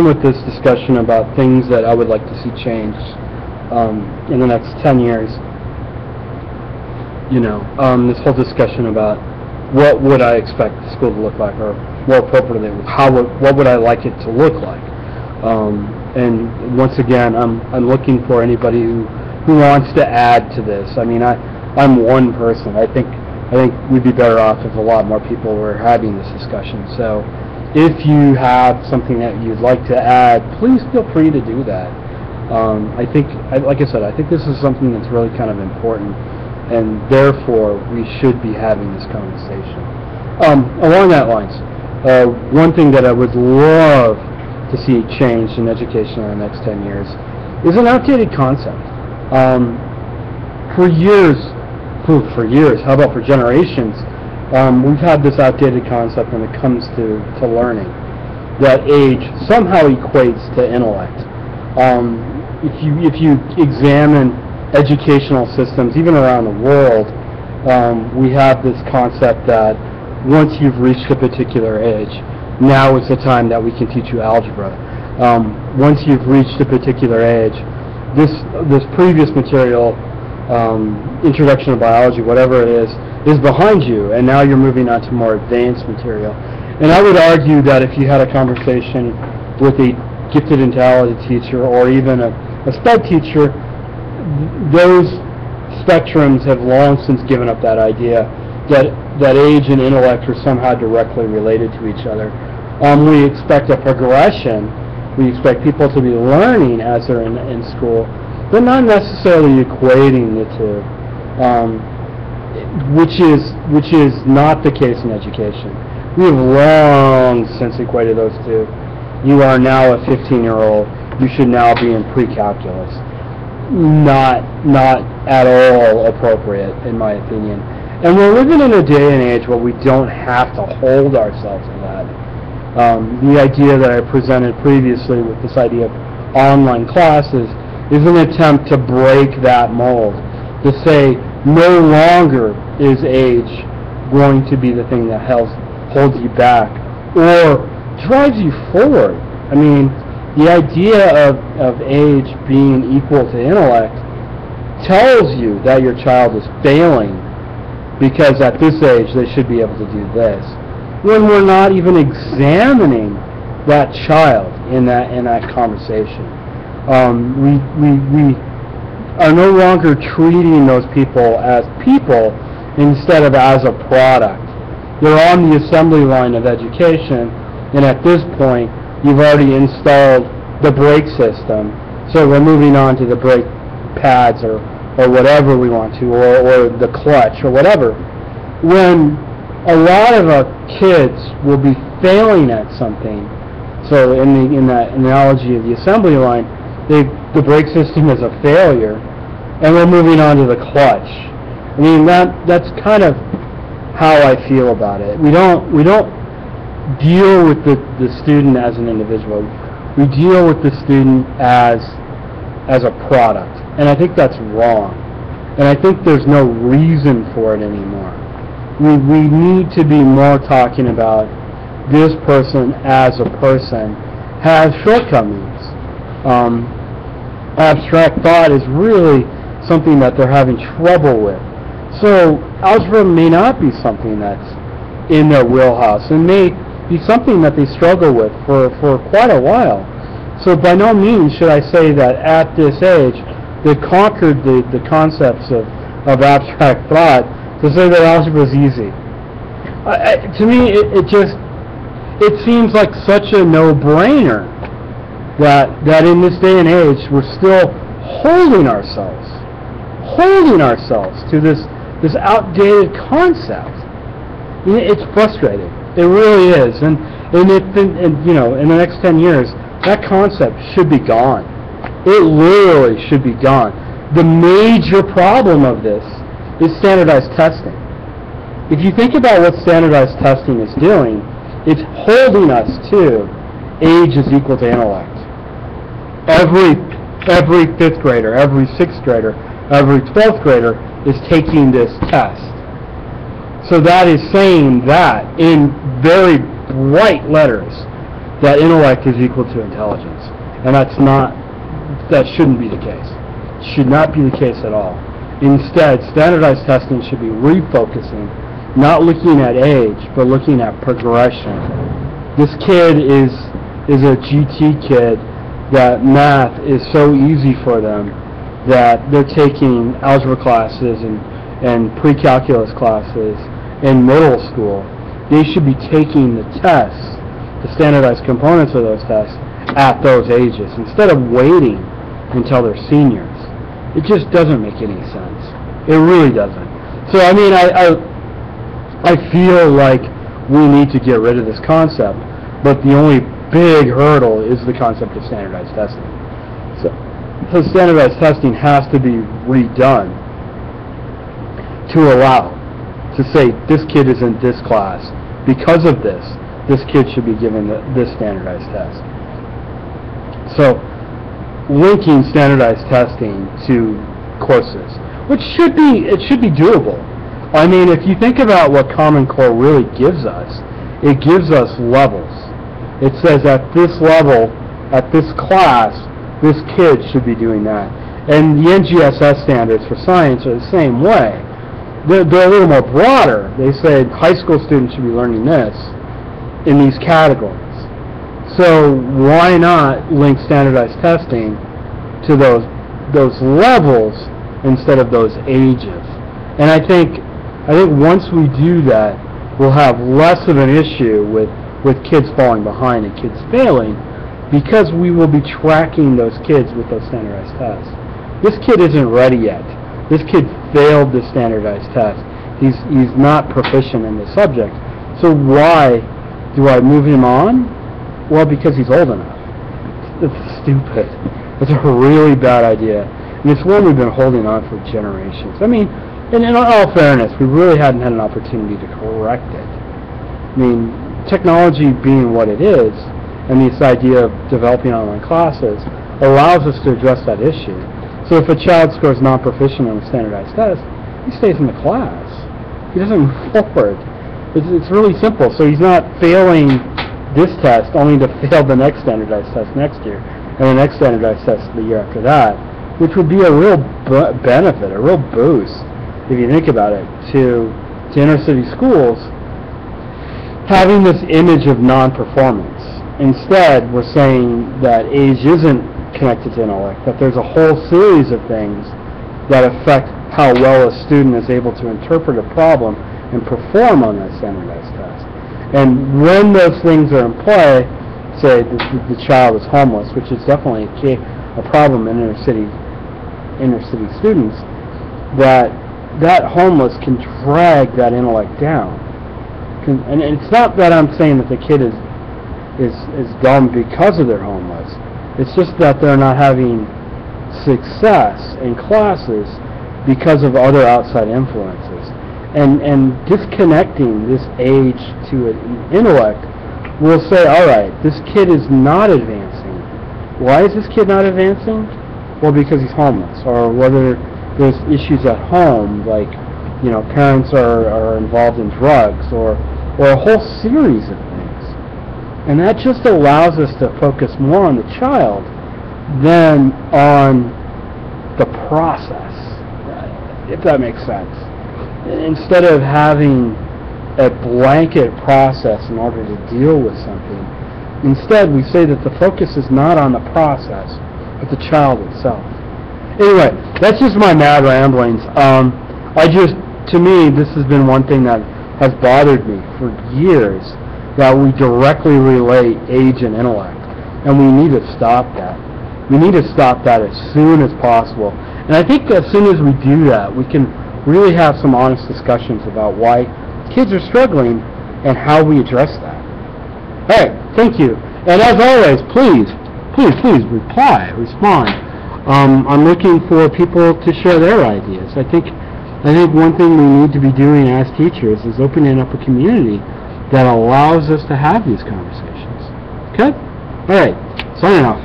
with this discussion about things that I would like to see changed in the next 10 years. This whole discussion about what would I expect the school to look like, or more appropriately, what would I like it to look like. And once again, I'm looking for anybody who wants to add to this. I mean, I'm one person. I think we'd be better off if a lot more people were having this discussion. So if you have something that you'd like to add, please feel free to do that. Like I said, I think this is something that's really kind of important, and therefore we should be having this conversation. Along that lines, one thing that I would love to see changed in education in the next 10 years is an outdated concept. For years, how about for generations, we've had this outdated concept when it comes to learning, that age somehow equates to intellect. If you examine educational systems, even around the world, we have this concept that once you've reached a particular age, now is the time that we can teach you algebra. Once you've reached a particular age, this previous material, introduction to biology, whatever it is behind you, and now you're moving on to more advanced material. And I would argue that if you had a conversation with a gifted and talented teacher, or even a SPED teacher, those spectrums have long since given up that idea that age and intellect are somehow directly related to each other. We expect a progression. We expect people to be learning as they're in school, but not necessarily equating the two, which is not the case in education. We have long since equated those two. You are now a 15-year-old. You should now be in pre-calculus. Not at all appropriate, in my opinion. And we're living in a day and age where we don't have to hold ourselves to that. The idea that I presented previously with this idea of online classes is an attempt to break that mold, to say no longer is age going to be the thing that holds you back or drives you forward. I mean, the idea of age being equal to intellect tells you that your child is failing because at this age they should be able to do this, when we're not even examining that child in that conversation. We are no longer treating those people as people instead of as a product. They're on the assembly line of education, and at this point you've already installed the brake system, so we're moving on to the brake pads or whatever we want to, or the clutch or whatever, when a lot of our kids will be failing at something. So in that analogy of the assembly line, the brake system is a failure, and we're moving on to the clutch. I mean, that's kind of how I feel about it. We don't deal with the student as an individual. We deal with the student as a product, and I think that's wrong. And I think there's no reason for it anymore. We need to be more talking about this person as a person has shortcomings. Abstract thought is really something that they're having trouble with. So algebra may not be something that's in their wheelhouse, and may be something that they struggle with for quite a while. So by no means should I say that at this age they've conquered the concepts of abstract thought to say that algebra is easy. To me, it seems like such a no-brainer that in this day and age we're still holding ourselves to this outdated concept. It's frustrating. It really is, and in the next 10 years, that concept should be gone. It literally should be gone. The major problem of this is standardized testing. If you think about what standardized testing is doing, it's holding us to age is equal to intellect. Every 5th grader, every 6th grader, every 12th grader is taking this test. So that is saying that in very bright letters that intellect is equal to intelligence, and that shouldn't be the case. Should not be the case at all. Instead, standardized testing should be refocusing, not looking at age, but looking at progression. This kid is a GT kid that math is so easy for them that they're taking algebra classes and pre-calculus classes in middle school. They should be taking the tests, the standardized components of those tests, at those ages, instead of waiting until they're seniors. It just doesn't make any sense. It really doesn't. So, I mean, I feel like we need to get rid of this concept, but the only big hurdle is the concept of standardized testing. So standardized testing has to be redone to allow, to say this kid is in this class. Because of this kid should be given this standardized test. So linking standardized testing to courses, which should be doable. I mean, if you think about what Common Core really gives us, it gives us levels. It says at this level, at this class, this kid should be doing that. And the NGSS standards for science are the same way. They're a little more broader. They say high school students should be learning this in these categories. So why not link standardized testing to those levels instead of those ages? And I think once we do that, we'll have less of an issue with kids falling behind and kids failing, because we will be tracking those kids with those standardized tests. This kid isn't ready yet. This kid failed the standardized test. He's not proficient in the subject. So why do I move him on? Well, because he's old enough. It's stupid. It's a really bad idea. And it's one we've been holding on for generations. I mean, in all fairness, we really hadn't had an opportunity to correct it. I mean, technology being what it is, and this idea of developing online classes allows us to address that issue. So if a child scores non-proficient on a standardized test, he stays in the class. He doesn't move forward. It's really simple. So he's not failing this test only to fail the next standardized test next year, and the next standardized test the year after that, which would be a real benefit, a real boost, if you think about it, to inner city schools having this image of non-performance. Instead, we're saying that age isn't connected to intellect, that there's a whole series of things that affect how well a student is able to interpret a problem and perform on that standardized test. And when those things are in play, say the child is homeless, which is definitely a problem in inner city students, that homeless can drag that intellect down. And it's not that I'm saying that the kid is dumb because of their homeless. It's just that they're not having success in classes because of other outside influences. And disconnecting this age to an intellect will say, all right, this kid is not advancing. Why is this kid not advancing? Well, because he's homeless, or whether there's issues at home, like, you know, parents are involved in drugs, or a whole series of things. And that just allows us to focus more on the child than on the process, if that makes sense. Instead of having a blanket process in order to deal with something, instead we say that the focus is not on the process, but the child itself. Anyway, that's just my mad ramblings. To me, this has been one thing that has bothered me for years, that we directly relate age and intellect, and we need to stop that. We need to stop that as soon as possible. And I think as soon as we do that, we can really have some honest discussions about why kids are struggling and how we address that. All right, thank you. And as always, please respond. I'm looking for people to share their ideas. I think one thing we need to be doing as teachers is opening up a community that allows us to have these conversations. Okay? All right, signing off.